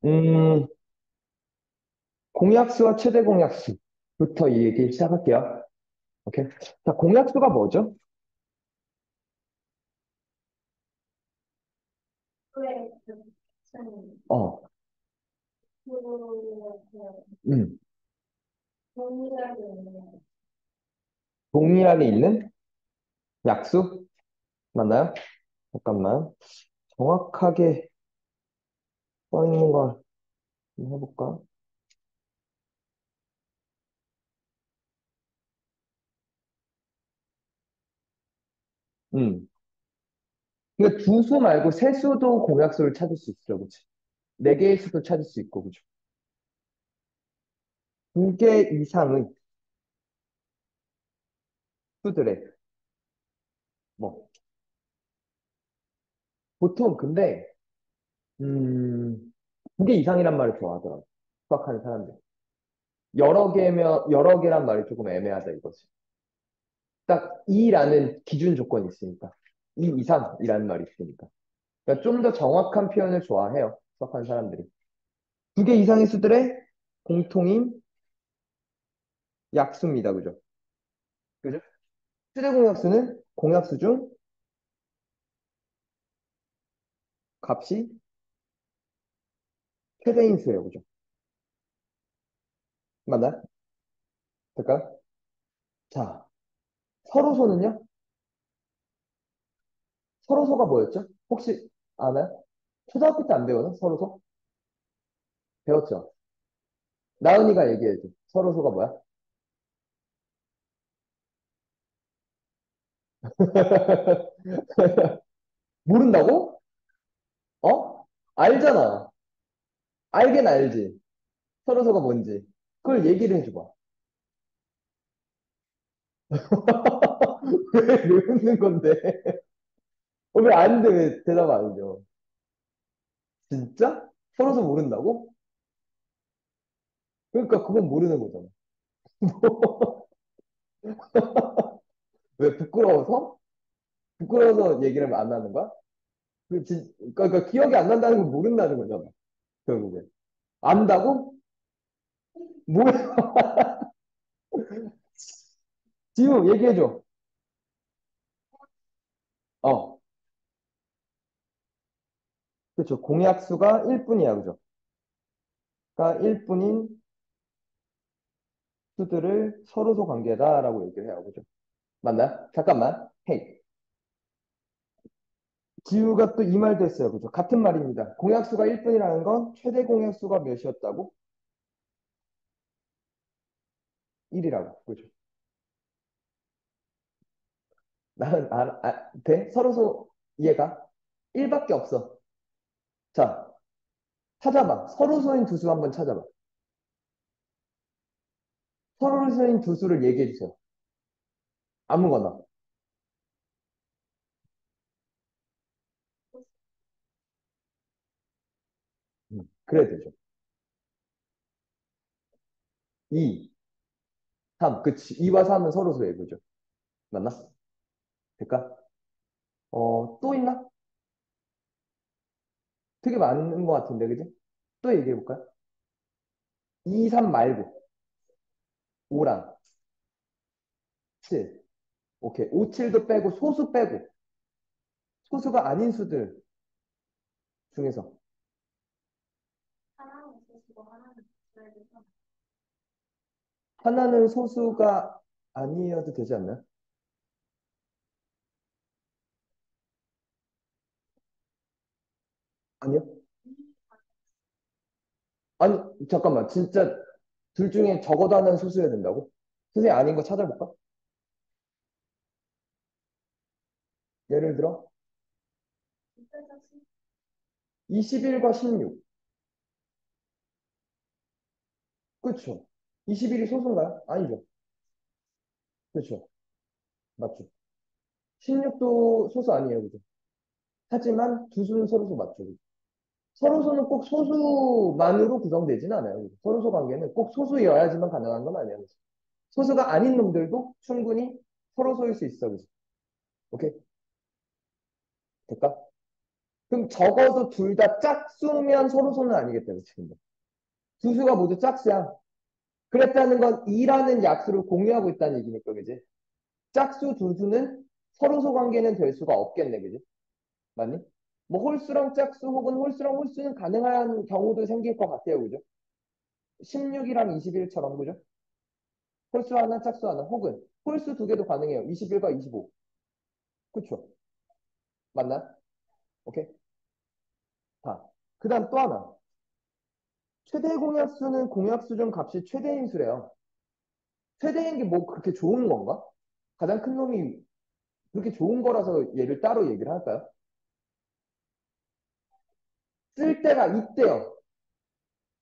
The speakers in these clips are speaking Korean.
음, 공약수와 최대 공약수부터 이 얘기 시작할게요. 오케이. 자, 공약수가 뭐죠? 어, 음, 동일하게 있는 약수? 맞나요? 잠깐만. 정확하게 써 있는 걸 한번 해볼까? 음. 근데 두 수 말고 세 수도 공약수를 찾을 수 있죠, 그치? 네 개의 수도 찾을 수 있고, 그죠? 두 개 이상의 수들의, 뭐, 보통 근데, 두 개 이상이란 말을 좋아하더라고. 수학하는 사람들. 여러 개란 말이 조금 애매하다 이거지. 딱 이라는 기준 조건이 있으니까. 이 이상이라는 말이 있으니까. 그러니까 좀 더 정확한 표현을 좋아해요. 수학하는 사람들이. 두 개 이상의 수들의 공통인 약수입니다. 그죠? 그죠? 최대 공약수는 공약수 중 값이 최대인 수예요. 그죠? 맞나요? 될까요? 자, 서로소는요? 서로소가 뭐였죠? 혹시 아나요? 초등학교 때 안 배워요? 서로소? 배웠죠? 나은이가 얘기해줘. 서로소가 뭐야? 모른다고? 어? 알잖아. 알긴 알지. 서로서가 뭔지. 그걸 얘기를 해줘봐. 왜 웃는 건데? 왜 안 돼? 왜 대답 안 줘? 진짜? 서로서 모른다고? 그러니까 그건 모르는 거잖아. 왜 부끄러워서? 부끄러워서 얘기를 안 하는 거야? 그러니까 기억이 안 난다는 건 모른다는 거잖아. 결국에. 안다고? 뭐야? 지우 얘기해줘. 어. 그렇죠. 공약수가 1분이야. 그죠? 그러니까 1분인 수들을 서로소 관계다라고 얘기를 해요. 그죠? 맞나요? 잠깐만. 헤이. 지우가 또 이 말도 했어요. 그죠? 같은 말입니다. 공약수가 1분이라는 건 최대 공약수가 몇이었다고? 1이라고. 그죠? 나는, 돼? 서로소 이해가? 1밖에 없어. 자, 찾아봐. 서로소인 두 수 한번 찾아봐. 서로소인 두 수를 얘기해 주세요. 아무거나. 그래야 되죠. 2, 3. 그치. 2와 3은 서로소예요. 그죠? 맞나? 될까? 또 있나? 되게 많은 것 같은데, 그지? 또 얘기해 볼까요? 2, 3 말고. 5랑 7. 오케이. 5, 7도 빼고 소수 빼고. 소수가 아닌 수들 중에서 하나는 소수가 아니어도 되지 않나요? 아니요? 아니, 잠깐만. 진짜 둘 중에 적어도 하나는 소수여야 된다고? 선생님 아닌 거 찾아볼까? 예를 들어 21과 16. 그렇죠. 21이 소수인가요? 아니죠. 그렇죠. 맞죠. 16도 소수 아니에요. 그죠? 하지만 두 수는 서로소 맞죠. 그죠? 서로소는 꼭 소수만으로 구성되지는 않아요. 그죠? 서로소 관계는 꼭 소수여야지만 가능한 건 아니에요. 그죠? 소수가 아닌 놈들도 충분히 서로소일 수 있어. 그죠? 오케이? 될까? 그럼 적어도 둘 다 짝수면 서로소는 아니겠다. 그치? 근데. 두 수가 모두 짝수야. 그랬다는 건 2라는 약수를 공유하고 있다는 얘기니까, 그지? 짝수 두 수는 서로소 관계는 될 수가 없겠네, 그지? 맞니? 뭐 홀수랑 짝수 혹은 홀수랑 홀수는 가능한 경우도 생길 것 같아요, 그죠? 16이랑 21처럼, 그죠? 홀수 하나, 짝수 하나, 혹은 홀수 두 개도 가능해요. 21과 25. 그쵸? 맞나? 오케이? 자, 그 다음 또 하나. 최대 공약수는 공약수 중 값이 최대인 수래요. 최대인 게 뭐 그렇게 좋은 건가? 가장 큰 놈이 그렇게 좋은 거라서 얘를 따로 얘기를 할까요? 쓸 때가 있대요.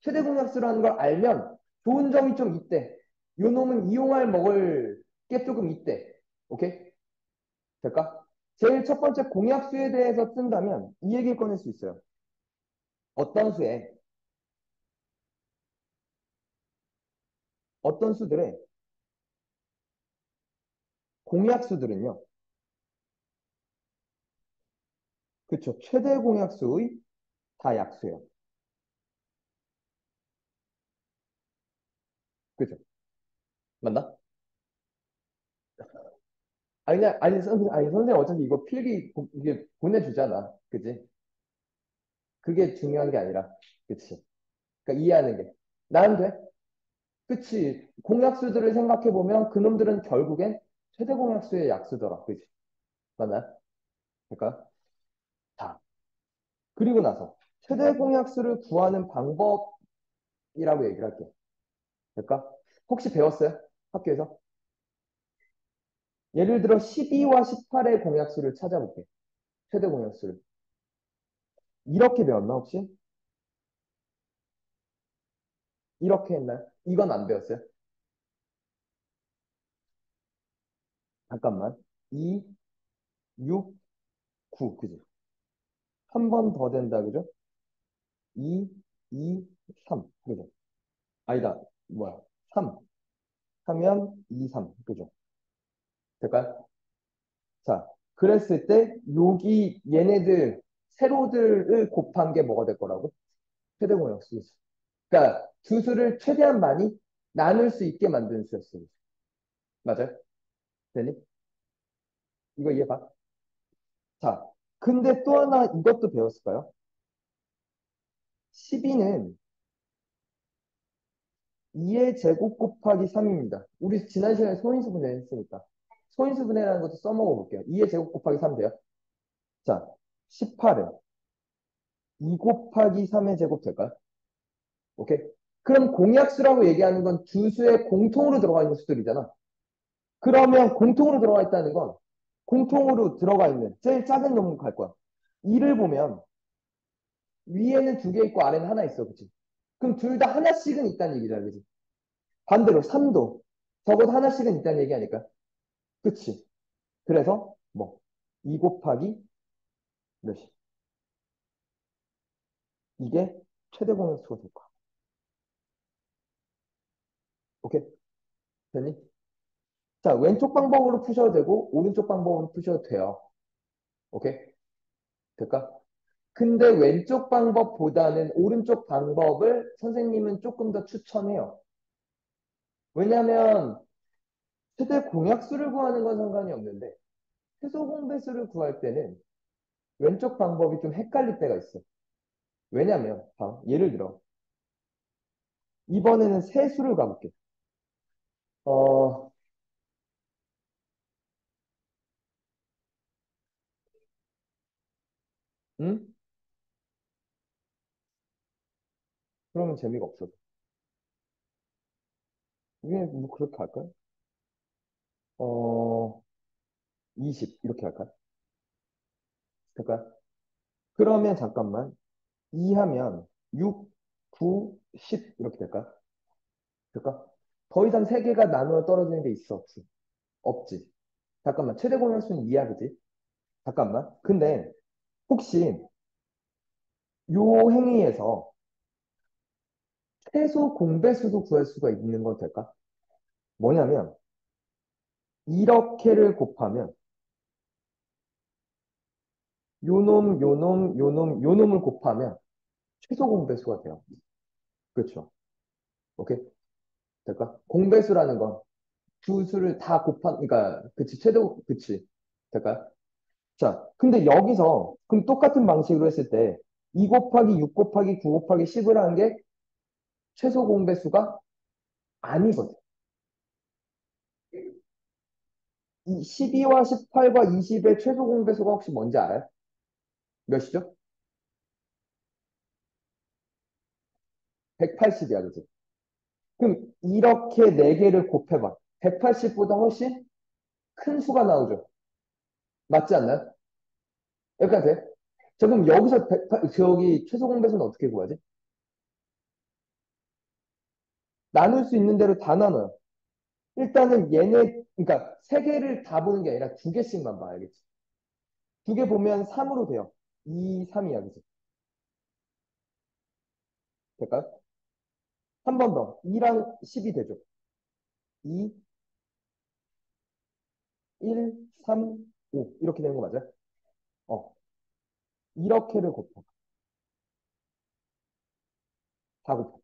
최대 공약수라는 걸 알면 좋은 점이 좀 있대. 요 놈은 이용할 먹을 게 조금 있대. 오케이? 될까? 제일 첫 번째 공약수에 대해서 쓴다면 이 얘기를 꺼낼 수 있어요. 어떤 수에, 어떤 수들의 공약수들은요. 그쵸. 최대 공약수의 다 약수예요. 그죠? 맞나? 아니, 그냥, 아니, 선생님 어차피 이거 필기, 이게 보내주잖아. 그지? 그게 중요한 게 아니라. 그치? 그러니까 이해하는 게. 나는 돼? 그치? 공약수들을 생각해보면 그놈들은 결국엔 최대 공약수의 약수더라. 그치? 맞나요? 그러니까, 자. 그리고 나서, 최대 공약수를 구하는 방법이라고 얘기를 할게. 될까? 혹시 배웠어요? 학교에서? 예를 들어 12와 18의 공약수를 찾아볼게. 최대 공약수를. 이렇게 배웠나, 혹시? 이렇게 했나요? 이건 안 배웠어요? 잠깐만. 2, 6, 9. 그지? 한 번 더 된다. 그죠? 2, 2, 3. 그죠? 아니다. 뭐야? 3. 하면 2, 3. 그죠? 될까요? 자, 그랬을 때, 여기 얘네들, 세로들을 곱한 게 뭐가 될 거라고? 최대 공약수. 그러니까, 두 수를 최대한 많이 나눌 수 있게 만드는 수였어요. 맞아요? 되니? 이거 이해봐. 자, 근데 또 하나 이것도 배웠을까요? 12는 2의 제곱 곱하기 3입니다. 우리 지난 시간에 소인수분해 했으니까. 소인수분해라는 것도 써먹어 볼게요. 2의 제곱 곱하기 3 돼요. 자, 18은 2 곱하기 3의 제곱 될까요? 오케이? 그럼 공약수라고 얘기하는 건 두 수의 공통으로 들어가 있는 수들이잖아. 그러면 공통으로 들어가 있다는 건 공통으로 들어가 있는 제일 작은 놈으로 갈 거야. 2를 보면 위에는 두 개 있고 아래는 하나 있어. 그치? 그럼 둘 다 하나씩은 있다는 얘기잖아. 그치? 반대로 3도 적어도 하나씩은 있다는 얘기 아닐까? 그치? 그래서 뭐 2 곱하기 몇이? 이게 최대 공약수가 될 거야. 오케이? 됐니? 자, 왼쪽 방법으로 푸셔도 되고 오른쪽 방법으로 푸셔도 돼요. 오케이? 될까? 근데 왼쪽 방법보다는 오른쪽 방법을 선생님은 조금 더 추천해요. 왜냐면 최대 공약수를 구하는 건 상관이 없는데 최소 공배수를 구할 때는 왼쪽 방법이 좀 헷갈릴 때가 있어. 왜냐면 예를 들어 이번에는 세수를 가볼게. 어, 응? 그러면 재미가 없어. 이게 뭐 그렇게 할까요? 어, 20 이렇게 할까요? 될까요? 그러면 잠깐만 2 하면 6, 9, 10 이렇게 될까요? 될까? 더 이상 세 개가 나누어 떨어지는 게 있어 없지? 없지. 잠깐만 최대 공약수는 2야 그지? 잠깐만. 근데 혹시 요 행위에서 최소 공배수도 구할 수가 있는 건 될까? 뭐냐면 이렇게를 곱하면 요 놈을 곱하면 최소 공배수가 돼요. 그렇죠. 오케이? 될까? 공배수라는 건 두 수를 다 그러니까, 그치, 그치. 될까요? 자, 근데 여기서, 그럼 똑같은 방식으로 했을 때, 2 곱하기 6 곱하기 9 곱하기 10을 한 게 최소 공배수가 아니거든. 이 12와 18과 20의 최소 공배수가 혹시 뭔지 알아요? 몇이죠? 180이야, 그지? 그럼 이렇게 4개를 곱해봐. 180보다 훨씬 큰 수가 나오죠. 맞지 않나요? 여기까지 돼? 자, 그럼 여기서 저기 최소 공배수는 어떻게 구하지? 나눌 수 있는 대로 다 나눠요. 일단은 그러니까 3개를 다 보는 게 아니라 2개씩만 봐, 알겠지? 2개 보면 3으로 돼요. 2, 3이야, 그지? 될까요? 한 번 더. 2랑 10이 되죠. 2, 1, 3, 5. 이렇게 되는 거 맞아요? 어. 이렇게를 곱해. 다 곱해.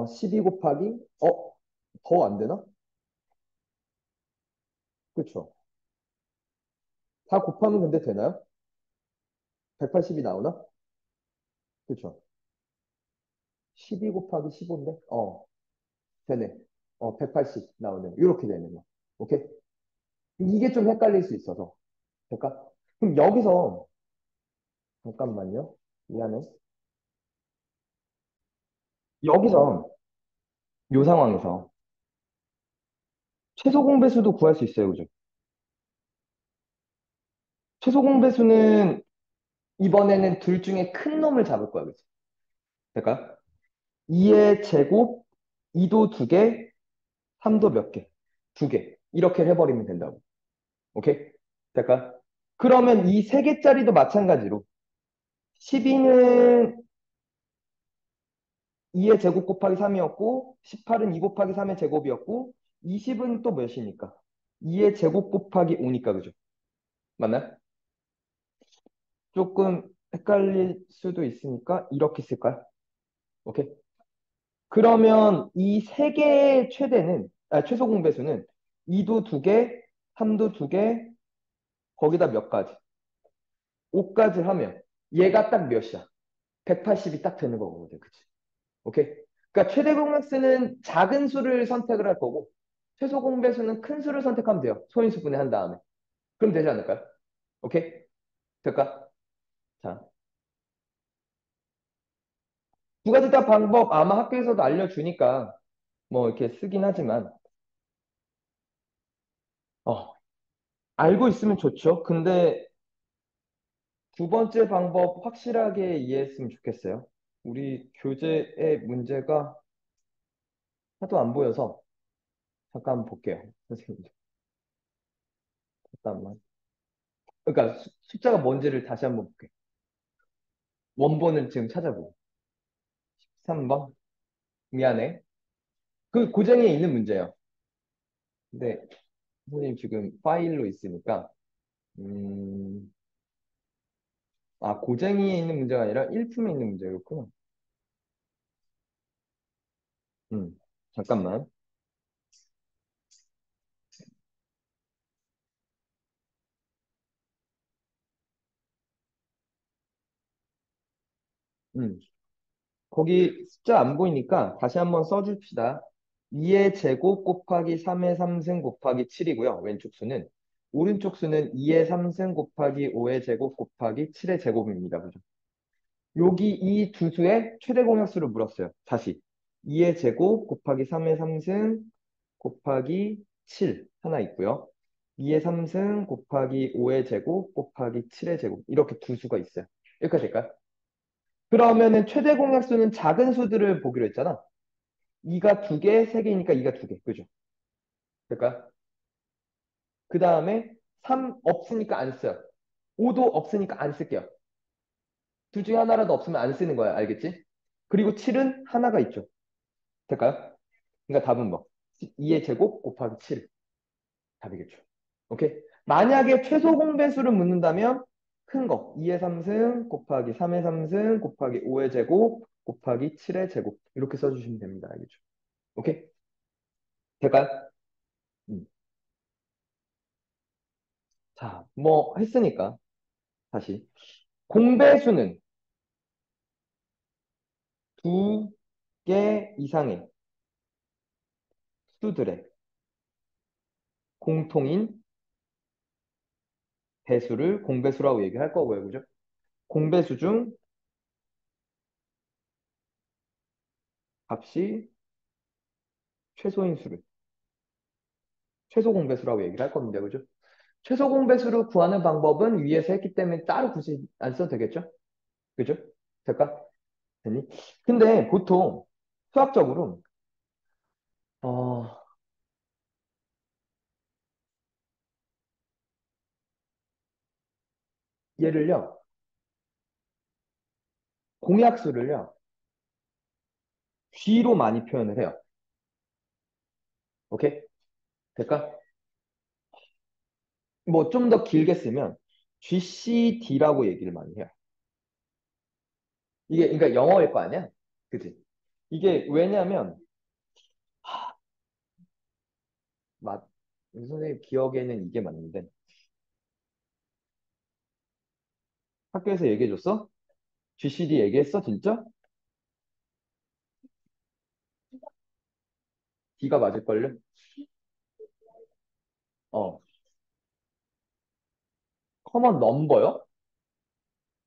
12 곱하기, 더 안 되나? 그쵸. 다 곱하면 근데 되나요? 180이 나오나? 그쵸. 12 곱하기 15인데? 되네. 180 나오네. 이렇게 되는 거. 오케이? 이게 좀 헷갈릴 수 있어서. 될까? 그럼 여기서, 잠깐만요. 미안해. 여기서, 요 상황에서, 최소 공배수도 구할 수 있어요. 그죠? 최소 공배수는 이번에는 둘 중에 큰 놈을 잡을 거야. 그죠? 될까? 2의 제곱, 2도 2개, 3도 몇 개? 2개. 이렇게 해버리면 된다고. 오케이? 될까? 그러면 이 3개짜리도 마찬가지로 12는 2의 제곱 곱하기 3이었고 18은 2 곱하기 3의 제곱이었고 20은 또 몇이니까? 2의 제곱 곱하기 5니까 그죠? 맞나요? 조금 헷갈릴 수도 있으니까 이렇게 쓸까요? 오케이? 그러면 이 3개의 최소 공배수는 2도 2개, 3도 2개, 거기다 몇 가지? 5까지 하면 얘가 딱 몇이야? 180이 딱 되는 거거든. 그치? 오케이? 그러니까 최대 공약수는 작은 수를 선택을 할 거고 최소 공배수는 큰 수를 선택하면 돼요. 소인수 분해한 다음에. 그럼 되지 않을까요? 오케이? 될까? 자, 두 가지 다 방법 아마 학교에서도 알려주니까 뭐 이렇게 쓰긴 하지만 어, 알고 있으면 좋죠. 근데 두 번째 방법 확실하게 이해했으면 좋겠어요. 우리 교재의 문제가 하도 안 보여서 잠깐 볼게요. 선생님, 잠깐만. 그러니까 숫자가 뭔지를 다시 한번 볼게요. 원본을 지금 찾아보고. 3번. 미안해. 그 고정에 있는 문제예요. 근데 선생님 지금 파일로 있으니까 음, 고쟁이에 있는 문제가 아니라 일품에 있는 문제였구나. 잠깐만. 음, 거기 숫자 안 보이니까 다시 한번 써줍시다. 2의 제곱 곱하기 3의 3승 곱하기 7이고요. 왼쪽 수는. 오른쪽 수는 2의 3승 곱하기 5의 제곱 곱하기 7의 제곱입니다. 그죠? 여기 이 두 수의 최대 공약수를 물었어요. 다시. 2의 제곱 곱하기 3의 3승 곱하기 7 하나 있고요. 2의 3승 곱하기 5의 제곱 곱하기 7의 제곱. 이렇게 두 수가 있어요. 여기까지 될까요? 그러면은 최대 공약수는 작은 수들을 보기로 했잖아. 2가 2개, 3개니까 2가 2개. 그죠? 될까요? 그 다음에 3 없으니까 안 써요. 5도 없으니까 안 쓸게요. 둘 중에 하나라도 없으면 안 쓰는 거야. 알겠지? 그리고 7은 하나가 있죠. 될까요? 그러니까 답은 뭐? 2의 제곱 곱하기 7. 답이겠죠. 오케이? 만약에 최소 공배수를 묻는다면 큰 거, 2의 3승 곱하기 3의 3승 곱하기 5의 제곱 곱하기 7의 제곱 이렇게 써주시면 됩니다. 알겠죠? 오케이? 될까요? 음. 자, 뭐 했으니까 다시 공배수는 두 개 이상의 수들의 공통인 배수를 공배수라고 얘기할 거고요. 그죠? 공배수 중 값이 최소인 수를 최소 공배수라고 얘기를 할 겁니다. 그죠? 최소 공배수를 구하는 방법은 위에서 했기 때문에 따로 굳이 안 써도 되겠죠? 그죠? 될까? 되니? 근데 보통 수학적으로 어, 얘를요 공약수를요 G로 많이 표현을 해요. 오케이? 될까? 뭐 좀 더 길게 쓰면 GCD라고 얘기를 많이 해요. 이게 그러니까 영어일 거 아니야? 그지? 이게 왜냐면 맞 우리 선생님 기억에는 이게 맞는데 학교에서 얘기해줬어? GCD 얘기했어 진짜? D가 맞을걸요? 어 커먼 넘버요?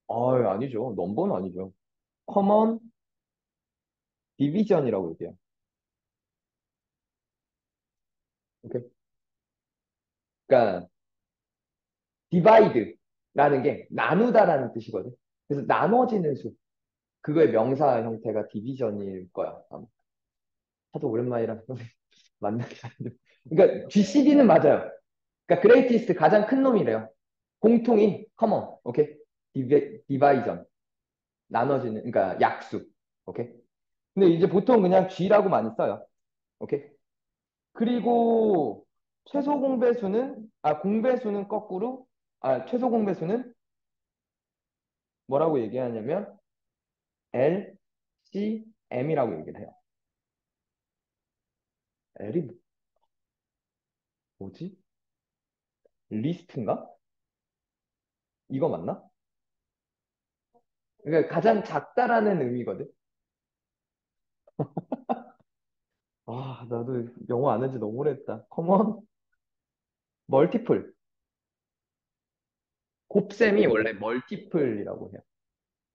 아 아니죠. 넘버는 아니죠. 커먼 디비전이라고 얘기해요. 오케이? 그러니까 디바이드라는 게 나누다라는 뜻이거든. 그래서 나눠지는 수. 그거의 명사 형태가 디비전일 거야. 아마. 하도 오랜만이라 만나기 힘들. 그러니까 GCD는 맞아요. 그러니까 그레이티스트 가장 큰 놈이래요. 공통인 커먼. 오케이? 디바이전. 나눠지는 그러니까 약수. 오케이? 근데 이제 보통 그냥 G라고 많이 써요. 오케이? 그리고 최소 공배수는 공배수는 거꾸로 최소 공배수는 뭐라고 얘기하냐면 LCM이라고 얘기를 해요. L이 뭐지? 리스트인가? 이거 맞나? 그러니까 가장 작다라는 의미거든. 아, 나도 영어 안 한 지 너무 오래됐다. 커먼 멀티플. 곱셈이 원래 멀티플이라고 해요.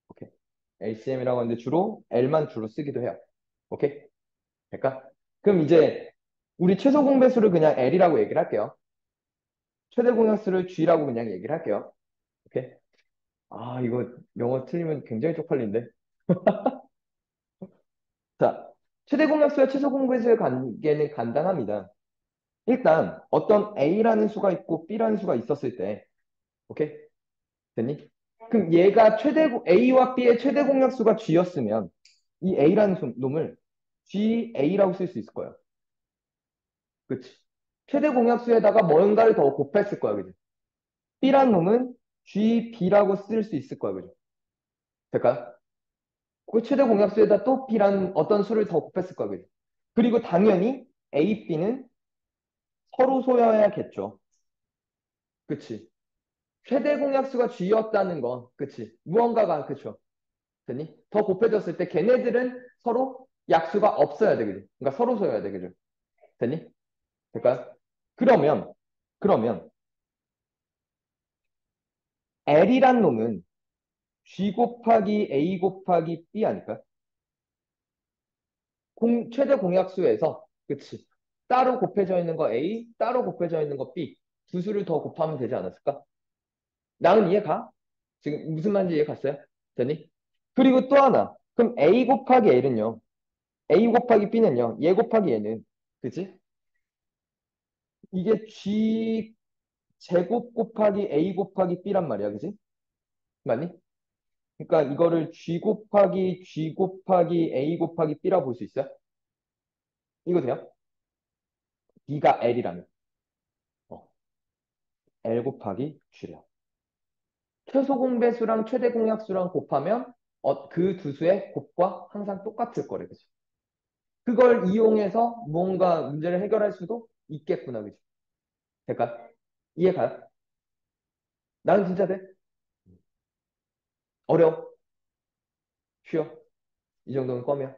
오케이. LCM이라고 하는데 주로 L만 주로 쓰기도 해요. 오케이? 될까? 그럼 이제 우리 최소 공배수를 그냥 L이라고 얘기를 할게요. 최대 공약수를 G라고 그냥 얘기를 할게요. 오케이? 아, 이거 영어 틀리면 굉장히 쪽팔린데. 자, 최대 공약수와 최소 공배수의 관계는 간단합니다. 일단 어떤 A라는 수가 있고 B라는 수가 있었을 때, 오케이? 됐니? 그럼 얘가 A와 B의 최대 공약수가 G였으면 이 A라는 놈을 GA라고 쓸 수 있을 거예요. 그치? 최대 공약수에다가 뭔가를 더 곱했을 거야, 그지? B란 놈은 GB라고 쓸 수 있을 거야, 그죠? 될까요? 그 최대 공약수에다 또 B란 어떤 수를 더 곱했을 거야, 그죠? 그리고 당연히 A, B는 서로 소여야겠죠. 그치? 최대 공약수가 G였다는 건, 그치? 무언가가, 그쵸? 됐니? 더 곱해졌을 때 걔네들은 서로 약수가 없어야 돼, 그지? 그러니까 서로 소여야 돼, 그죠? 됐니? 될까요? 그러면, 그러면, L이란 놈은 G 곱하기 A 곱하기 B 아닐까요? 최대 공약수에서, 그치? 따로 곱해져 있는 거 A, 따로 곱해져 있는 거 B, 두 수를 더 곱하면 되지 않았을까? 나는 이해 가? 지금 무슨 말인지 이해 갔어요? 됐니? 그리고 또 하나. 그럼 A 곱하기 L은요. A 곱하기 B는요. 얘 곱하기 얘는. 그치? 이게 G 제곱 곱하기 A 곱하기 B란 말이야. 그치? 맞니? 그러니까 이거를 G 곱하기 A 곱하기 B라고 볼 수 있어요? 이거 돼요? B가 L이라면. 어. L 곱하기 G래요. 최소 공배수랑 최대 공약수랑 곱하면 그 두 수의 곱과 항상 똑같을 거래, 그치? 그걸 이용해서 뭔가 문제를 해결할 수도 있겠구나, 그치? 될까? 이해가요? 나는 진짜 돼? 어려워? 쉬워? 이 정도는 껌이야.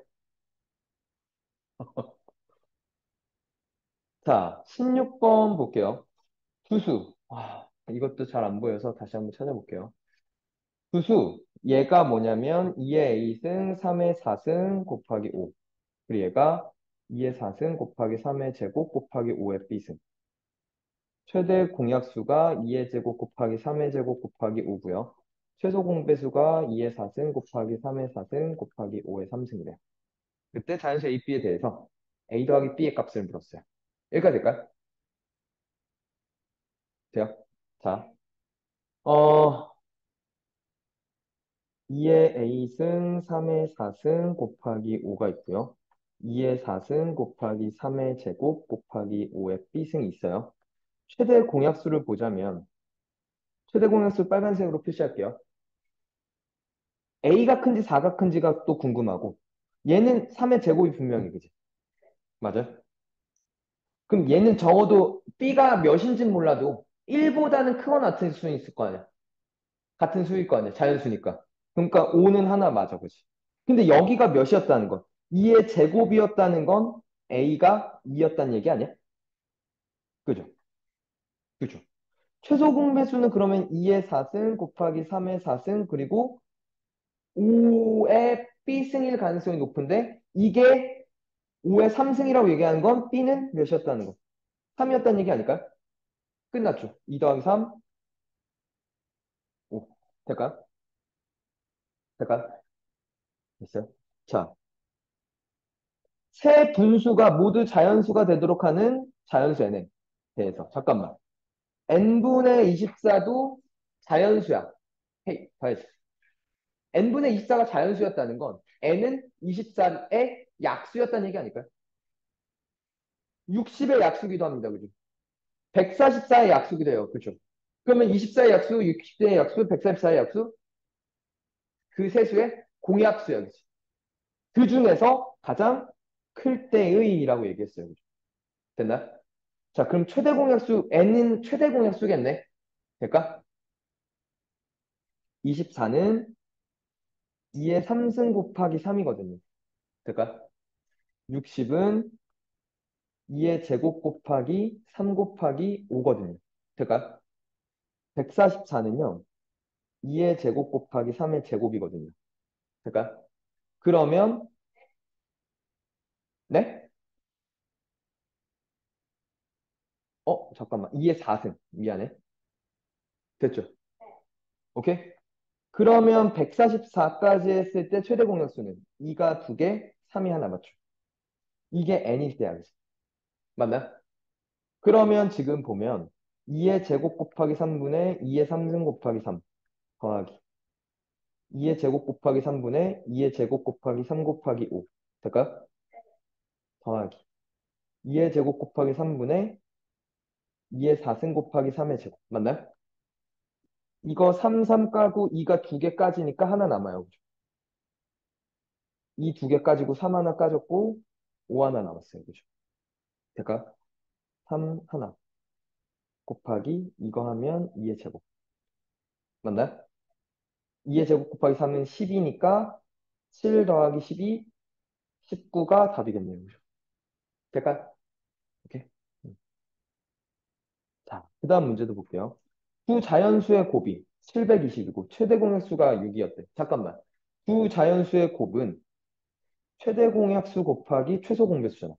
자, 16번 볼게요. 두수. 이것도 잘 안 보여서 다시 한번 찾아볼게요. 두수. 얘가 뭐냐면 2의 A승, 3의 4승 곱하기 5. 그리고 얘가 2의 4승 곱하기 3의 제곱 곱하기 5의 B승. 최대 공약수가 2의 제곱 곱하기 3의 제곱 곱하기 5고요. 최소 공배수가 2의 4승 곱하기 3의 4승 곱하기 5의 3승이래요. 그때 자연수 A, B에 대해서 A 더하기 B의 값을 물었어요. 여기까지 될까요? 돼요? 자, 어, 2의 A승, 3의 4승 곱하기 5가 있고요. 2의 4승 곱하기 3의 제곱 곱하기 5의 B승이 있어요. 최대 공약수를 보자면 최대 공약수 빨간색으로 표시할게요. A가 큰지 4가 큰지가 또 궁금하고 얘는 3의 제곱이 분명히 그지? 맞아요? 그럼 얘는 적어도 B가 몇인지는 몰라도 1보다는 크거나 같은 수는 있을 거 아니야. 같은 수일 거 아니야. 자연수니까. 그러니까 5는 하나 맞아, 그지? 근데 여기가 몇이었다는 건 2의 제곱이었다는 건 A가 2였다는 얘기 아니야? 그죠? 그죠? 최소 공배수는 그러면 2의 4승 곱하기 3의 4승 그리고 5의 B승일 가능성이 높은데 이게 5의 3승이라고 얘기하는 건 B는 몇이었다는 거? 3이었다는 얘기 아닐까요? 끝났죠. 2 더하기 3, 5. 될까요? 될까요? 됐어요. 자, 세 분수가 모두 자연수가 되도록 하는 자연수 n에 대해서 잠깐만. n분의 24도 자연수야. 헤이, 봐야지. n분의 24가 자연수였다는 건 n은 24의 약수였다는 얘기 아닐까요? 60의 약수기도 합니다. 그죠? 144의 약수기도 해요. 그죠? 그러면 24의 약수, 60의 약수, 144의 약수 그 세수의 공약수야. 그치? 그 중에서 가장 클 때의라고 얘기했어요. 그죠? 됐나? 자, 그럼 최대 공약수 n은 최대 공약수겠네. 될까? 24는 2의 3승 곱하기 3이거든요. 될까? 60은 2의 제곱 곱하기 3 곱하기 5거든요. 될까? 144는요. 2의 제곱 곱하기 3의 제곱이거든요. 될까? 그러면 네? 잠깐만. 2의 4승. 미안해. 됐죠? 오케이? 그러면 144까지 했을 때 최대 공약수는 2가 2개, 3이 하나 맞죠? 이게 n일 때야. 그치? 맞나? 그러면 지금 보면 2의 제곱 곱하기 3분의 2의 3승 곱하기 3 더하기 2의 제곱 곱하기 3분의 2의 제곱 곱하기 3 곱하기 5 될까요? 더하기 2의 제곱 곱하기 3분의 2의 4승 곱하기 3의 제곱 맞나요? 이거 3, 3 까고 2가 2개 까지니까 하나 남아요. 그죠? 이 2개 까지고 3 하나 까졌고 5 하나 남았어요. 그죠? 될까요? 3 하나 곱하기 이거 하면 2의 제곱 맞나요? 2의 제곱 곱하기 3은 10이니까 7 더하기 12, 19가 답이겠네요. 그죠? 될까요? 오케이. 자, 그 다음 문제도 볼게요. 두 자연수의 곱이 720이고 최대 공약수가 6이었대. 잠깐만. 두 자연수의 곱은 최대 공약수 곱하기 최소 공배수잖아.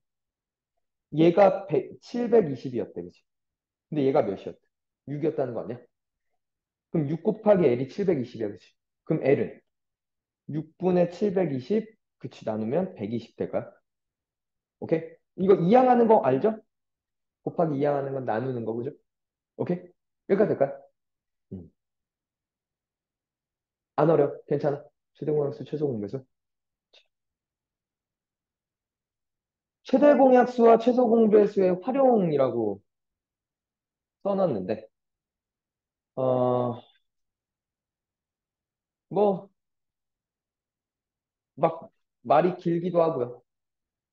얘가 720이었대. 그치? 근데 얘가 몇이었대? 6이었다는 거 아니야? 그럼 6 곱하기 L이 720이야. 그치? 그럼 L은 6분의 720, 그치? 나누면 120 될까요? 오케이? 이거 이항하는 거 알죠? 곱하기 이항하는 건 나누는 거, 그죠? 오케이? 여기까지 될까요? 음. 안 어려. 괜찮아. 최대 공약수, 최소 공배수. 최대 공약수와 최소 공배수의 활용이라고 써놨는데, 어, 뭐, 막 말이 길기도 하고요.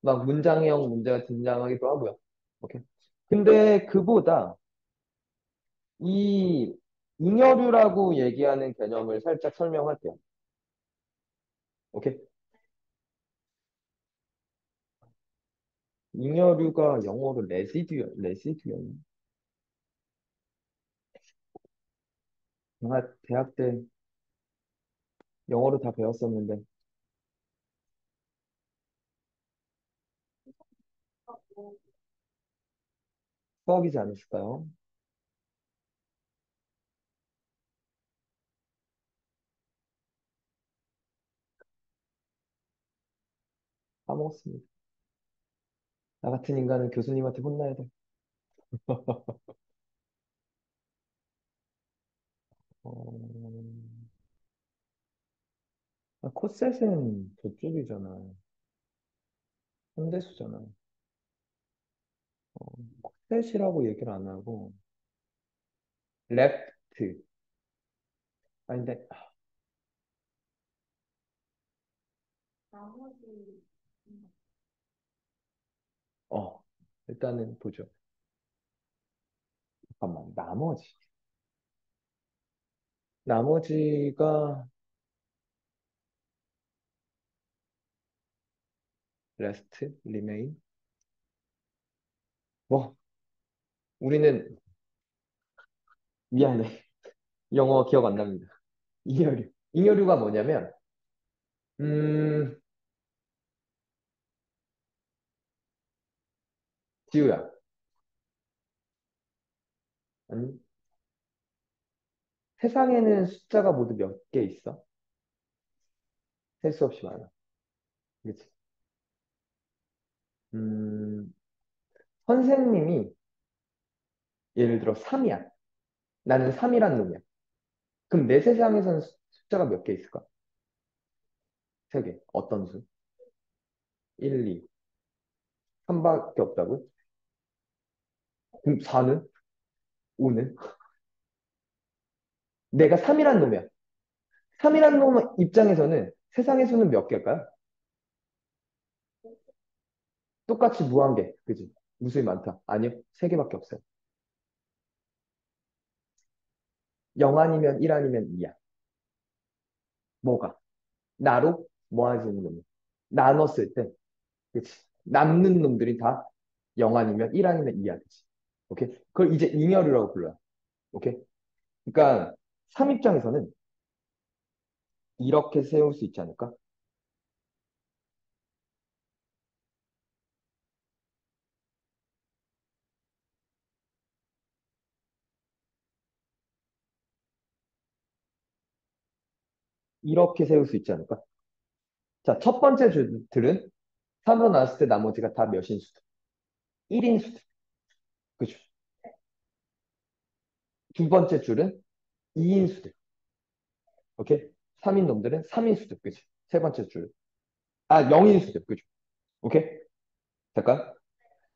막 문장형 문제가 등장하기도 하고요. 오케이. 근데 그보다 이 잉여류라고 얘기하는 개념을 살짝 설명할게요. 오케이. 잉여류가 영어로 레시듀였나? 제가 대학 때 영어로 다 배웠었는데 수학이지 않으실까요? 까먹었습니다. 나 같은 인간은 교수님한테 혼나야 돼. 어... 코셋은 저쪽이잖아. 현대수잖아. 코셋이라고 얘기를 안 하고 레프트. 아닌데, 어, 일단은 보죠. 잠깐만, 나머지가 레스트, 리메인. 뭐, 우리는 미안해. 영어 기억 안 납니다. 잉여류. 잉여류가 뭐냐면, 음, 지우야. 아니, 세상에는 숫자가 모두 몇 개 있어? 셀 수 없이 많아. 그치? 음, 선생님이 예를 들어 3이야. 나는 3이란 놈이야. 그럼 내 세상에서는 숫자가 몇 개 있을까? 3개. 어떤 수? 1, 2, 3밖에 없다고? 그럼 4는? 5는? 내가 3이란 놈이야. 3이란 놈 입장에서는 세상의 수는 몇 개일까요? 똑같이 무한개. 그지? 무수히 많다. 아니요. 3개밖에 없어요. 0 아니면 1 아니면 2야. 뭐가? 나로 모아지는 놈이. 나눴을 때, 그치? 남는 놈들이 다 0 아니면 1 아니면 2야. 그치? 오케이? 그걸 이제 잉여류라고 불러요. 오케이? 그러니까 3 입장에서는 이렇게 세울 수 있지 않을까? 이렇게 세울 수 있지 않을까? 자, 첫 번째 줄들은 3으로 나눴을 때 나머지가 다 몇인 수들? 1인 수들. 그죠? 두 번째 줄은 2인 수들. 오케이? 3인 놈들은 3인 수들. 그죠? 세 번째 줄. 아, 0인 수들. 그죠? 오케이? 잠깐.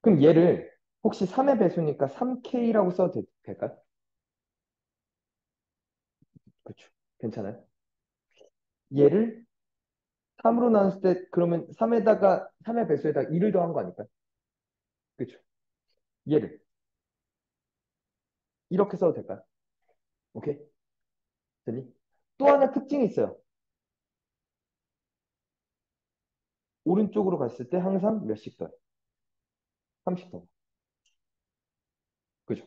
그럼 얘를 혹시 3의 배수니까 3K라고 써도 될까요? 그렇죠. 괜찮아요? 얘를 3으로 나눴을 때 그러면 3의 배수에다가 2를 더한 거 아닐까요? 그렇죠. 얘를 이렇게 써도 될까요? 오케이? 됐니? 또 하나 특징이 있어요. 오른쪽으로 갔을 때 항상 몇씩 더해? 30 더. 그죠?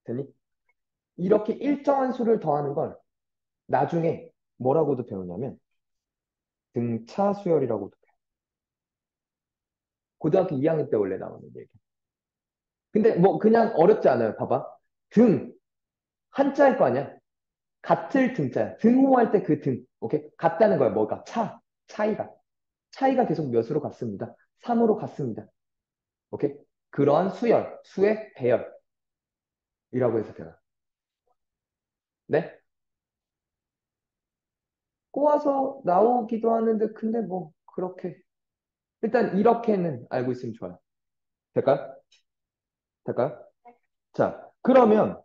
됐니? 이렇게 일정한 수를 더하는 걸 나중에 뭐라고도 배우냐면 등차 수열이라고도 배워요. 고등학교 2학년 때 원래 나오는 얘기. 근데 뭐 그냥 어렵지 않아요. 봐봐. 등 한자일 거 아니야? 같을 등자야. 등호할 때 그 등. 오케이? 같다는 거야. 뭐가? 차이가. 차이가 계속 몇으로 갔습니다. 3으로 갔습니다. 오케이? 그러한 수의 배열이라고 해서 되나? 네? 꼬아서 나오기도 하는데, 근데 뭐, 그렇게. 일단, 이렇게는 알고 있으면 좋아요. 될까요? 될까요? 자, 그러면,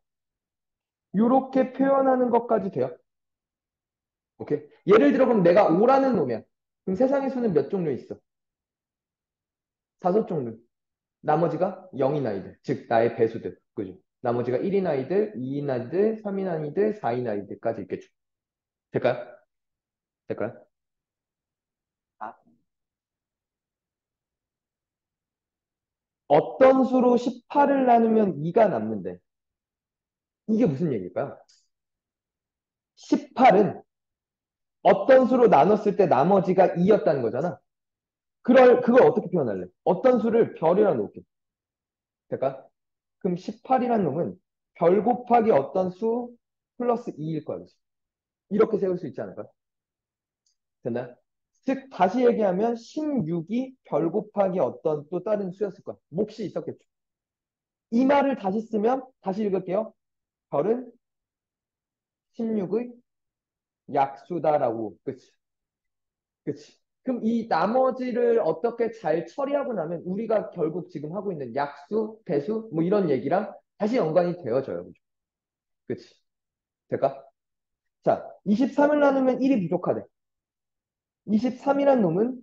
요렇게 표현하는 것까지 돼요. 오케이? 예를 들어 그럼 내가 5라는 놈이야. 그럼 세상의 수는 몇 종류 있어? 5종류. 나머지가 0인 아이들. 즉 나의 배수들. 그죠? 나머지가 1인 아이들, 2인 아이들, 3인 아이들, 4인 아이들까지 있겠죠. 될까요? 될까요? 아. 어떤 수로 18을 나누면 2가 남는데 이게 무슨 얘기일까요? 18은 어떤 수로 나눴을 때 나머지가 2였다는 거잖아. 그걸 어떻게 표현할래? 어떤 수를 별이라 놓을게. 될까? 그럼 18이라는 놈은 별 곱하기 어떤 수 플러스 2일 거야. 그치? 이렇게 세울 수 있지 않을까? 됐나요? 즉, 다시 얘기하면 16이 별 곱하기 어떤 또 다른 수였을 거야. 몫이 있었겠죠. 이 말을 다시 쓰면 다시 읽을게요. 별은 16의 약수다라고. 그치? 그치? 그럼 이 나머지를 어떻게 잘 처리하고 나면 우리가 결국 지금 하고 있는 약수, 배수 뭐 이런 얘기랑 다시 연관이 되어져요. 그죠? 그치? 될까? 자, 23을 나누면 1이 부족하대. 23이란 놈은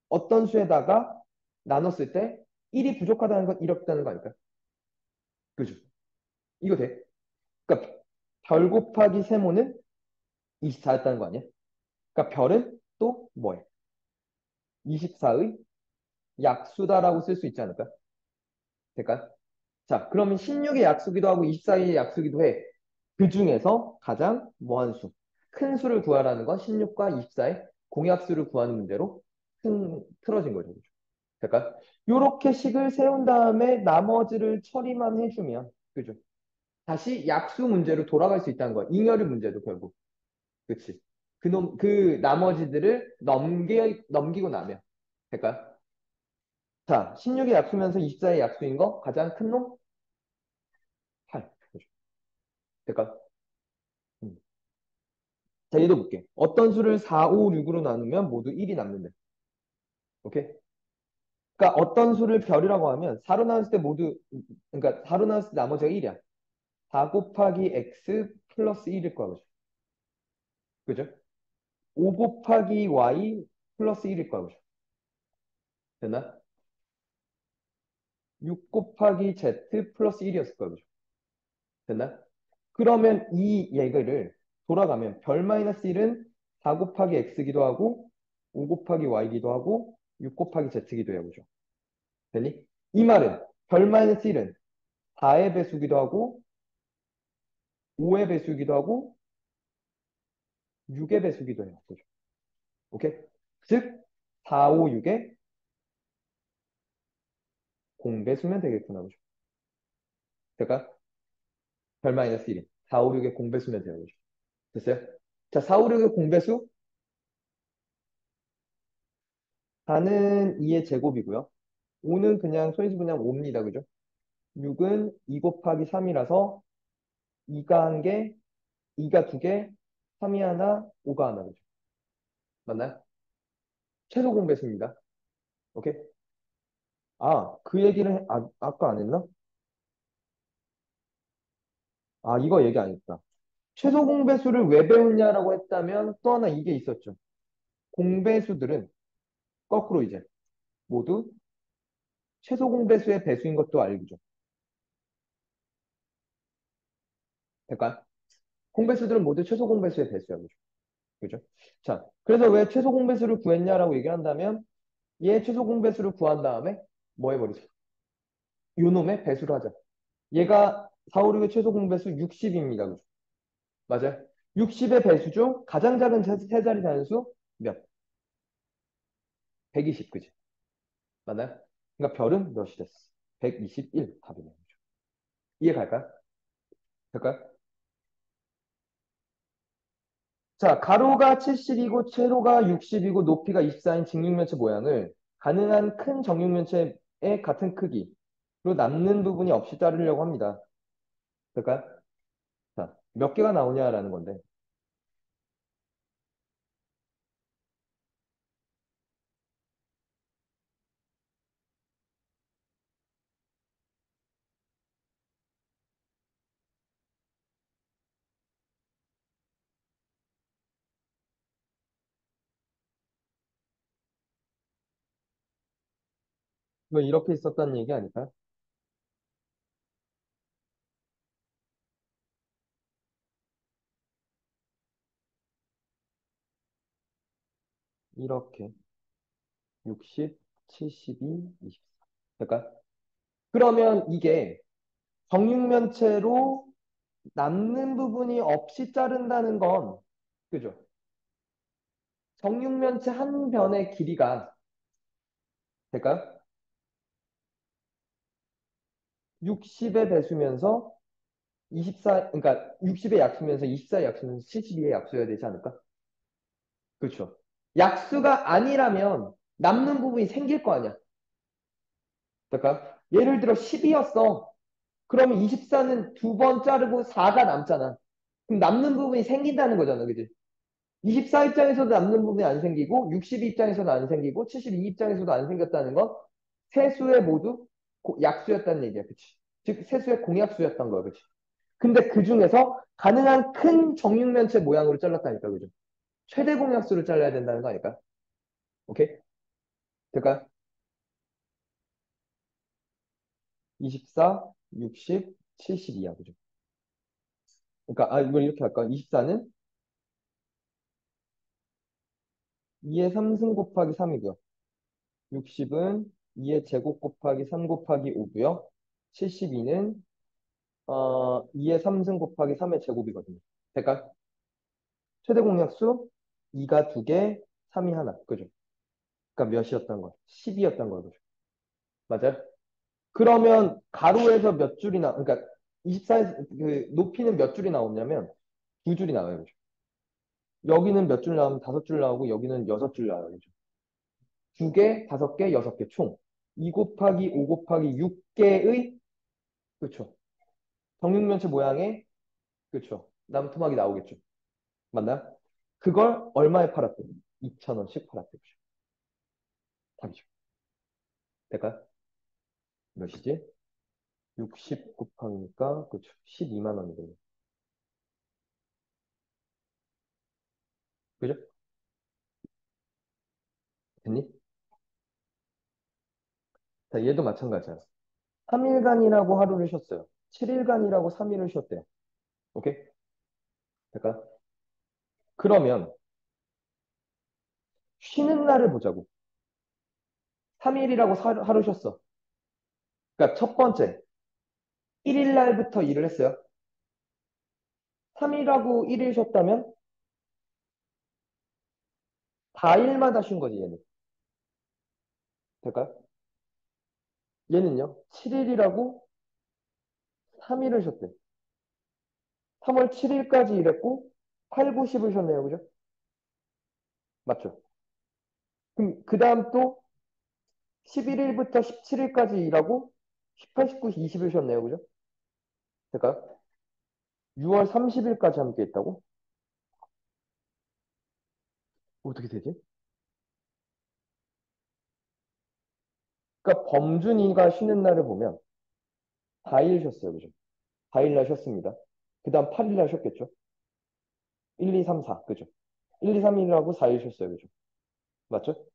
어떤 수에다가 나눴을 때 1이 부족하다는 건 이렇다는 거 아닐까요? 그죠? 이거 돼. 그러니까 별 곱하기 세모는 24였다는 거 아니야? 그러니까 별은 또 뭐해? 24의 약수다라고 쓸 수 있지 않을까? 될까요? 자, 그러면 16의 약수기도 하고 24의 약수기도 해. 그 중에서 가장 뭐한 수? 큰 수를 구하라는 건 16과 24의 공약수를 구하는 문제로 틀어진 거죠. 그죠? 될까요? 요렇게 식을 세운 다음에 나머지를 처리만 해주면, 그죠? 다시 약수 문제로 돌아갈 수 있다는 거야. 잉여의 문제도 결국. 그치? 그 나머지들을 넘기고 나면. 될까요? 자, 16의 약수면서 24의 약수인 거 가장 큰 놈? 8. 그죠? 될까요? 음. 자, 얘도 볼게. 어떤 수를 4, 5, 6으로 나누면 모두 1이 남는데. 오케이? 그러니까 어떤 수를 별이라고 하면 4로 나눴을 때 그러니까 4로 나눴을 때 나머지가 1이야. 4 곱하기 x 플러스 1일 거야. 그죠? 그죠? 5 곱하기 y 플러스 1일 거야. 그죠? 됐나? 6 곱하기 z 플러스 1이었을 거야. 그죠? 됐나? 그러면 이 얘기를 돌아가면 별 마이너스 1은 4 곱하기 x기도 하고 5 곱하기 y기도 하고 6 곱하기 z기도 해요. 그죠? 되니? 이 말은 별 마이너스 1은 4의 배수기도 하고 5의 배수기도 하고 6의 배수기도 해요. 그죠? 오케이? 즉 4, 5, 6의 공배수면 되겠구나. 그죠? 제가 별 마이너스 1인 4, 5, 6의 공배수면 돼요. 그죠? 됐어요? 자, 4, 5, 6의 공배수 4는 2의 제곱이고요. 5는 그냥 소인수 그냥 5입니다. 그죠? 6은 2 곱하기 3이라서 2가 한 개, 2가 두 개, 3이 하나, 5가 하나. 그죠? 맞나요? 최소 공배수입니다. 오케이? 아, 그 얘기를 아까 안 했나? 아, 이거 얘기 안 했다. 최소 공배수를 왜 배웠냐라고 했다면 또 하나 이게 있었죠. 공배수들은 거꾸로 이제 모두 최소 공배수의 배수인 것도 알죠. 될까요? 공배수들은 모두 최소 공배수의 배수야. 그죠? 그죠? 자, 그래서 왜 최소 공배수를 구했냐라고 얘기한다면 얘 최소 공배수를 구한 다음에 뭐 해버리죠? 요놈의 배수를 하자. 얘가 4, 5, 6의 최소 공배수 60입니다. 그죠? 맞아요? 60의 배수 중 가장 작은 세 자리 단수 몇? 120, 그지? 맞나요? 그러니까 별은 몇이 됐어? 121 답이네요. 이해 갈까요? 될까요? 자, 가로가 70이고 세로가 60이고 높이가 24인 직육면체 모양을 가능한 큰 정육면체의 같은 크기로 남는 부분이 없이 자르려고 합니다. 될까요? 자, 몇 개가 나오냐라는 건데. 이거 이렇게 있었다는 얘기 아닐까요? 이렇게 60, 72, 24. 그러니까 그러면 이게 정육면체로 남는 부분이 없이 자른다는 건 그죠? 정육면체 한 변의 길이가 될까요? 60의 배수면서 24, 그러니까 60의 약수면서 24의 약수면서 72의 약수여야 되지 않을까? 그렇죠. 약수가 아니라면 남는 부분이 생길 거 아니야. 그러니까 예를 들어 10이었어. 그러면 24는 두 번 자르고 4가 남잖아. 그럼 남는 부분이 생긴다는 거잖아. 그지? 24 입장에서도 남는 부분이 안 생기고 62 입장에서도 안 생기고 72 입장에서도 안 생겼다는 건 세 수의 모두 약수였다는 얘기야. 그치? 즉, 세 수의 공약수였던 거야. 그치? 근데 그 중에서 가능한 큰 정육면체 모양으로 잘랐다니까. 그죠? 최대 공약수를 잘라야 된다는 거 아닐까? 오케이? 그러니까 24, 60, 72야. 그죠? 그러니까 이걸 이렇게 할까? 24는 2의 3승 곱하기 3이고요. 60은 2의 제곱 곱하기 3 곱하기 5고요. 72는 2의 3승 곱하기 3의 제곱이거든요. 그러니까 최대 공약수 2가 2개, 3이 하나. 그죠? 그러니까 몇이었던 거야? 10이었던 거야. 그죠? 맞아요? 그러면 가로에서 몇 줄이 그러니까 24에서 그 높이는 몇 줄이 나오냐면 두 줄이 나와요. 그죠? 여기는 몇 줄 나오면 다섯 줄 나오고 여기는 여섯 줄 나와요. 그죠? 두 개, 다섯 개, 여섯 개 총. 2 곱하기 5 곱하기 6개의 그렇죠. 정육면체 모양의 그렇죠. 남토막이 나오겠죠. 맞나요? 그걸 얼마에 팔았대? 2,000원씩 팔았대. 답이죠. 될까요? 몇이지? 60 곱하기니까 그렇죠. 12만 원이 되요 그죠? 됐니? 자, 얘도 마찬가지야. 3일간이라고 하루를 쉬었어요. 7일간이라고 3일을 쉬었대요. 오케이? 될까요? 그러면 쉬는 날을 보자고. 3일이라고 하루 쉬었어. 그러니까 첫 번째, 1일 날부터 일을 했어요. 3일하고 1일 쉬었다면 4일마다 쉰 거지, 얘는. 될까요? 얘는요, 7일이라고 3일을 쉬었대. 3월 7일까지 일했고, 8, 9, 10을 쉬었네요. 그죠? 맞죠? 그럼 그 다음 또 11일부터 17일까지 일하고, 18, 19, 20일 쉬었네요. 그죠? 될까요? 6월 30일까지 함께 있다고? 어떻게 되지? 그러니까 범준이가 쉬는 날을 보면 4일 쉬었어요. 그죠? 4일 날 쉬었습니다. 그 다음 8일 날 쉬었겠죠? 1, 2, 3, 4. 그죠? 1, 2, 3일하고 4일 쉬었어요. 그죠? 맞죠?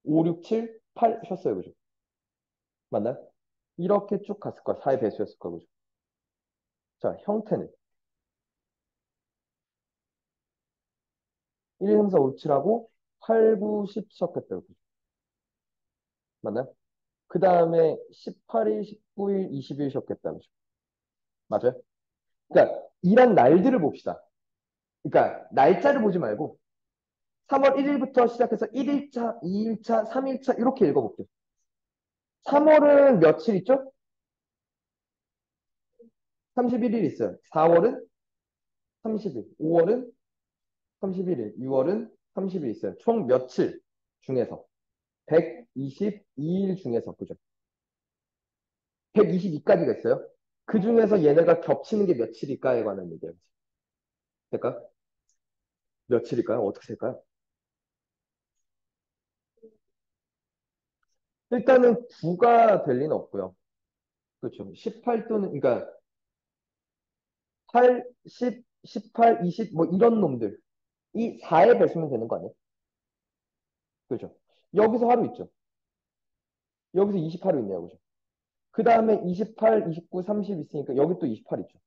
5, 6, 7, 8 쉬었어요. 그죠? 맞나요? 이렇게 쭉 갔을 거야. 4의 배수였을 거야. 그죠? 자, 형태는 1, 2, 3, 4, 5, 7하고 8, 9, 10 시작했다고. 맞나요? 그 다음에 18일, 19일, 20일 쉬었겠다고. 맞아요? 그러니까 이런 날들을 봅시다. 그러니까 날짜를 보지 말고 3월 1일부터 시작해서 1일차, 2일차, 3일차 이렇게 읽어볼게요. 3월은 며칠 있죠? 31일 있어요. 4월은 30일, 5월은 31일, 6월은 30일 있어요. 총 며칠 중에서 122일 중에서 그죠? 122까지가 있어요. 그 중에서 얘네가 겹치는 게 며칠일까에 관한 얘기예요. 될까? 며칠일까요? 어떻게 될까요? 일단은 9가 될 리는 없고요. 그렇죠. 18 또는 그러니까 8, 10, 18, 20 뭐 이런 놈들 이 4에 배수면 되는 거 아니에요? 그렇죠. 여기서 하루 있죠. 여기서 28이 있네요. 그죠? 그 다음에 28, 29, 30 있으니까 여기 또 28 있죠.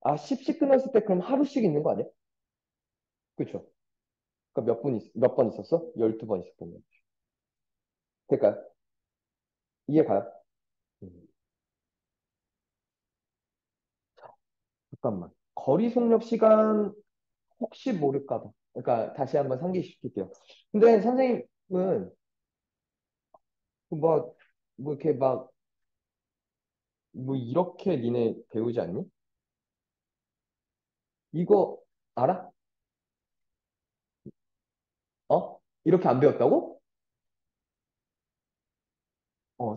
아, 10씩 끊었을 때 그럼 하루씩 있는 거 아니야? 그쵸? 그러니까 몇 번 있었어? 12번 있었던 거지. 그러니까 이해 가요? 음, 잠깐만. 거리 속력 시간 혹시 모를까 봐. 그러니까 다시 한번 상기시킬게요. 근데 선생님은 그 뭐 이렇게 막, 뭐 이렇게 니네 배우지 않니? 이거 알아? 어? 이렇게 안 배웠다고?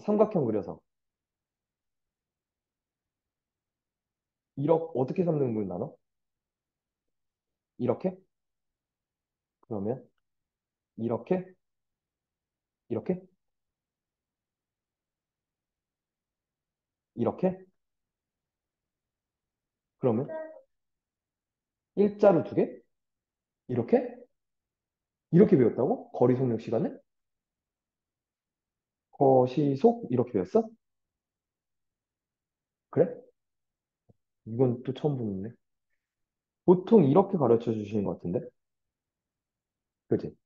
삼각형 그려서. 이렇게, 어떻게 3등분 나눠? 이렇게? 그러면, 이렇게? 이렇게? 이렇게? 그러면, 일자로 두 개? 이렇게? 이렇게 배웠다고? 거리 속력 시간을? 거시속? 이렇게 배웠어? 그래? 이건 또 처음 보는데. 보통 이렇게 가르쳐 주시는 것 같은데? 그지?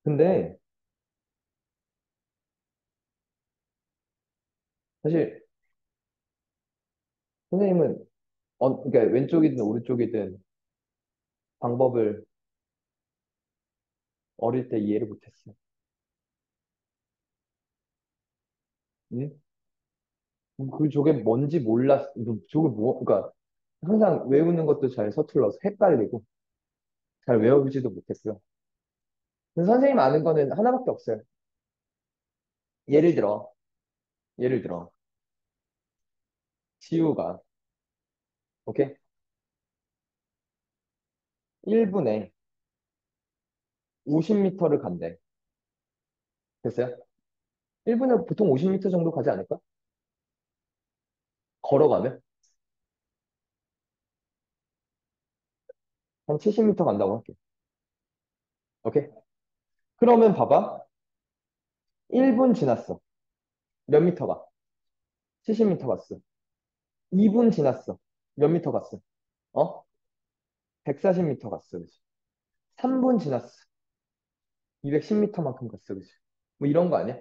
근데, 사실, 선생님은, 그러니까 왼쪽이든 오른쪽이든 방법을 어릴 때 이해를 못했어. 응? 저게 뭔지 몰랐어. 저게 뭐, 그러니까 항상 외우는 것도 잘 서툴러서 헷갈리고 잘 외우지도 못했어요. 근데 선생님 아는 거는 하나밖에 없어요. 예를 들어, 예를 들어, 지우가, 오케이? 1분에 50m를 간대. 됐어요? 1분에 보통 50m 정도 가지 않을까? 걸어가면? 한 70m 간다고 할게. 오케이? 그러면 봐봐. 1분 지났어. 몇 미터 가? 70m 갔어. 2분 지났어. 몇 미터 갔어? 어? 140m 갔어. 그치? 3분 지났어. 210m만큼 갔어. 그치? 뭐 이런 거 아니야?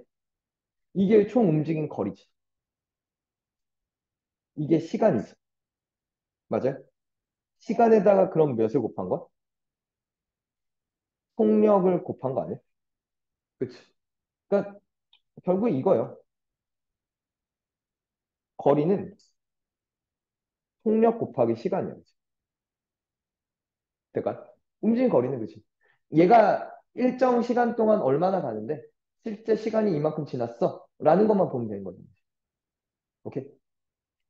이게 총 움직인 거리지. 이게 시간이지. 맞아요? 시간에다가 그럼 몇을 곱한 거야? 속력을 곱한 거 아니야? 그치? 그러니까 결국 이거예요. 거리는 속력 곱하기 시간이야. 그치? 그러니까 움직인 거리는 그치? 얘가 일정 시간 동안 얼마나 가는데 실제 시간이 이만큼 지났어. 라는 것만 보면 되는 거죠. 오케이?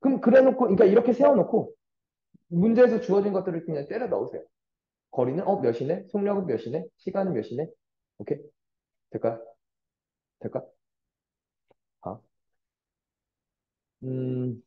그럼 그래 놓고, 그러니까 이렇게 세워놓고 문제에서 주어진 것들을 그냥 때려 넣으세요. 거리는 몇이네? 속력은 몇이네? 시간은 몇이네? 오케이? 될까? 될까? 아, 음,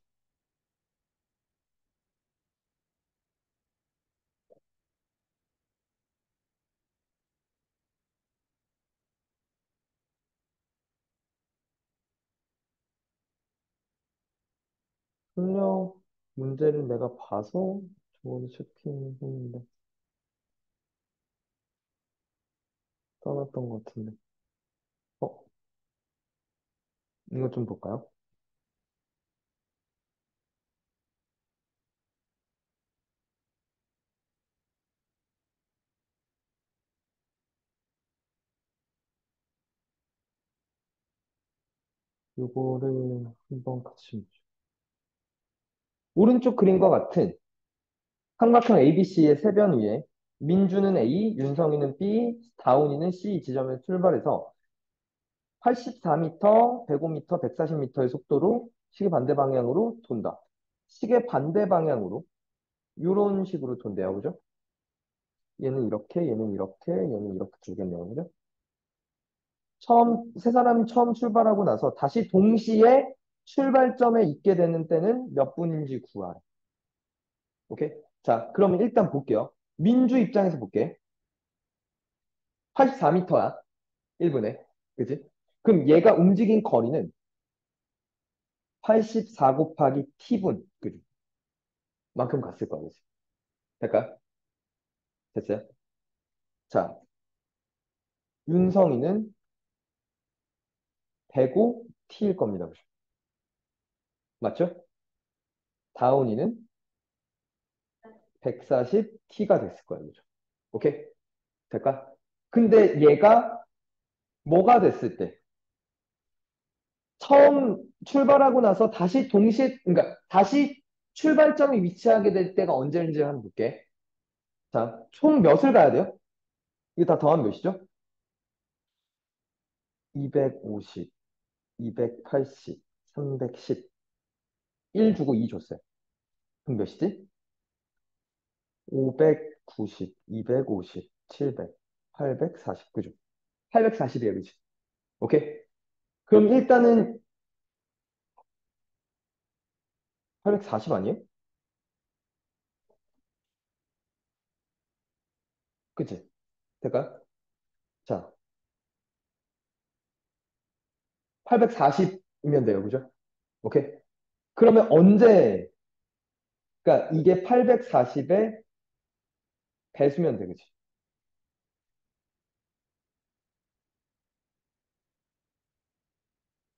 속력 문제를 내가 봐서 저번에 체킹했는데 떠났던 것 같은데. 어, 이거 좀 볼까요? 이거를 한번 같이 오른쪽 그림과 같은 삼각형 ABC의 세변 위에 민주는 A, 윤성이는 B, 다운이는 C 지점에 출발해서 84m, 105m, 140m의 속도로 시계 반대 방향으로 돈다. 시계 반대 방향으로 이런 식으로 돈대요. 그죠? 얘는 이렇게, 얘는 이렇게, 얘는 이렇게 두겠네요. 그죠? 세 사람이 처음 출발하고 나서 다시 동시에 출발점에 있게 되는 때는 몇 분인지 구하래. 오케이? 자, 그러면 일단 볼게요. 민주 입장에서 볼게. 84m야. 1분에. 그지? 그럼 얘가 움직인 거리는 84 곱하기 t분. 그지? 만큼 갔을 거야. 그지? 될까? 됐어요? 자, 윤성이는 105 t일 겁니다. 그죠? 맞죠? 다운이는 140 t가 됐을 거예요. 그죠? 오케이? 될까? 근데 얘가 뭐가 됐을 때? 처음 출발하고 나서 다시 동시에, 그러니까 다시 출발점이 위치하게 될 때가 언제인지 한번 볼게. 자, 총 몇을 가야 돼요? 이게 다 더하면 몇이죠? 250, 280, 310, 1 주고 2 줬어요. 그럼 몇이지? 590, 250, 700, 840, 그죠? 840이에요, 그지? 오케이? 그럼 일단은 840 아니에요? 그치? 될까요? 자, 840이면 돼요, 그죠? 오케이? 그러면 언제, 그러니까 이게 840의 배수면 돼, 그치?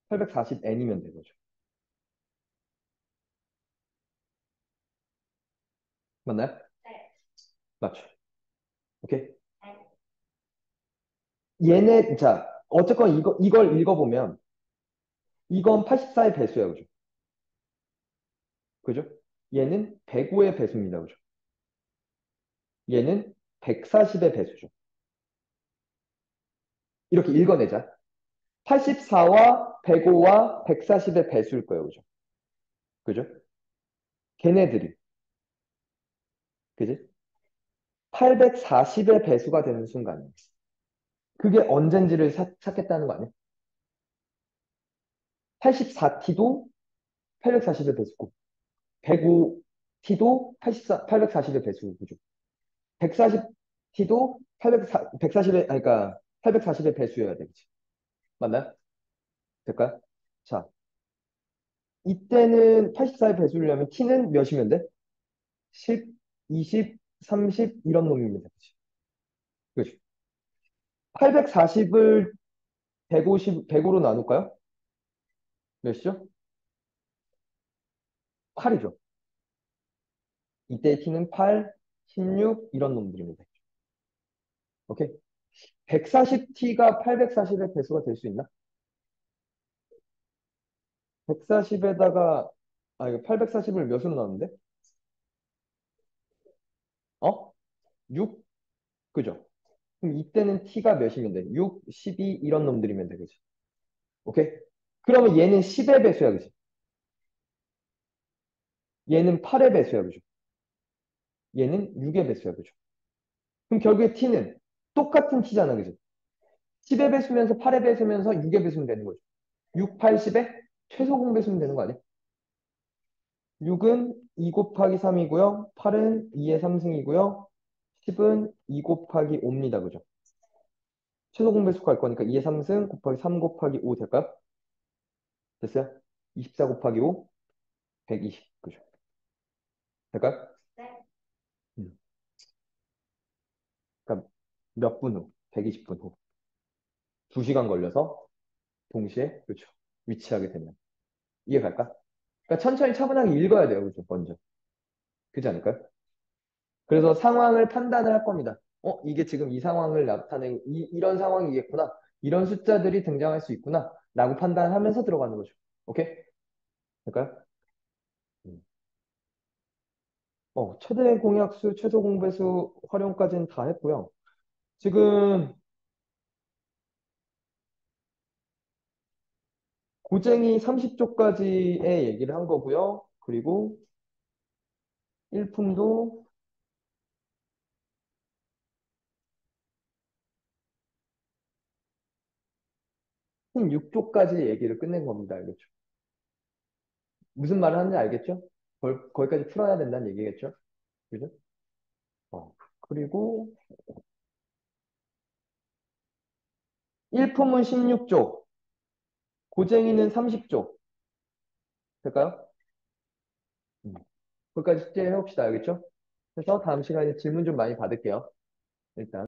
840n이면 돼, 그죠? 맞나요? 맞죠? 오케이? 얘네, 자, 어쨌건 이걸 읽어보면, 이건 84의 배수야, 그죠? 그죠? 얘는 105의 배수입니다, 그죠? 얘는 140의 배수죠. 이렇게 읽어내자. 84와 105와 140의 배수일 거예요, 그죠? 그죠? 걔네들이, 그지? 840의 배수가 되는 순간, 그게 언젠지를 찾겠다는 거 아니야? 84t도 840의 배수고, 105t도 840의 배수고, 그죠? 140t도 140의, 아니, 그러니까 840의 배수여야 되겠지. 맞나요? 될까요? 자, 이때는 84의 배수려면 t는 몇이면 돼? 10, 20, 30 이런 놈입니다. 그치? 840을 150, 105로 나눌까요? 몇이죠? 8이죠. 이때 t는 8, 16 이런 놈들입니다. 오케이? 140t가 840의 배수가 될 수 있나? 140에다가 이거 840을 몇으로 나누는데? 어? 6? 그죠? 그럼 이때는 t가 몇이면 돼? 6, 12 이런 놈들이면 돼. 그지? 오케이? 그러면 얘는 10의 배수야. 그지? 얘는 8의 배수야. 그죠? 얘는 6의 배수야. 그죠? 그럼 결국에 t는 똑같은 t잖아. 그지? 10의 배수면서 8의 배수면서 6의 배수면 되는 거죠. 6, 8, 10의 최소 공배수면 되는 거 아니야? 6은 2 곱하기 3이고요. 8은 2의 3승이고요. 10은 2 곱하기 5입니다. 그죠? 최소 공배수 갈 거니까 2의 3승 곱하기 3 곱하기 5 될까요? 됐어요? 24 곱하기 5, 120. 그죠? 될까요? 음. 그러니까 몇 분 후? 120분 후. 2시간 걸려서 동시에, 그렇죠. 위치하게 되면. 이해 갈까? 그러니까 천천히 차분하게 읽어야 돼요. 그죠? 먼저. 그렇지 않을까요? 그래서 상황을 판단을 할 겁니다. 이게 지금 이 상황을 나타내고, 이런 상황이겠구나. 이런 숫자들이 등장할 수 있구나. 라고 판단하면서 들어가는 거죠. 오케이? 될까요? 음. 최대 공약수, 최소 공배수 활용까지는 다 했고요. 지금 고쟁이 30조까지의 얘기를 한 거고요. 그리고 일품도 한 6조까지 얘기를 끝낸 겁니다. 알겠죠? 무슨 말을 하는지 알겠죠? 거기까지 풀어야 된다는 얘기겠죠? 그죠? 그리고 일품은 16조, 고쟁이는 30조. 될까요? 음. 거기까지 숙제 해봅시다. 알겠죠? 그래서 다음 시간에 질문 좀 많이 받을게요. 일단.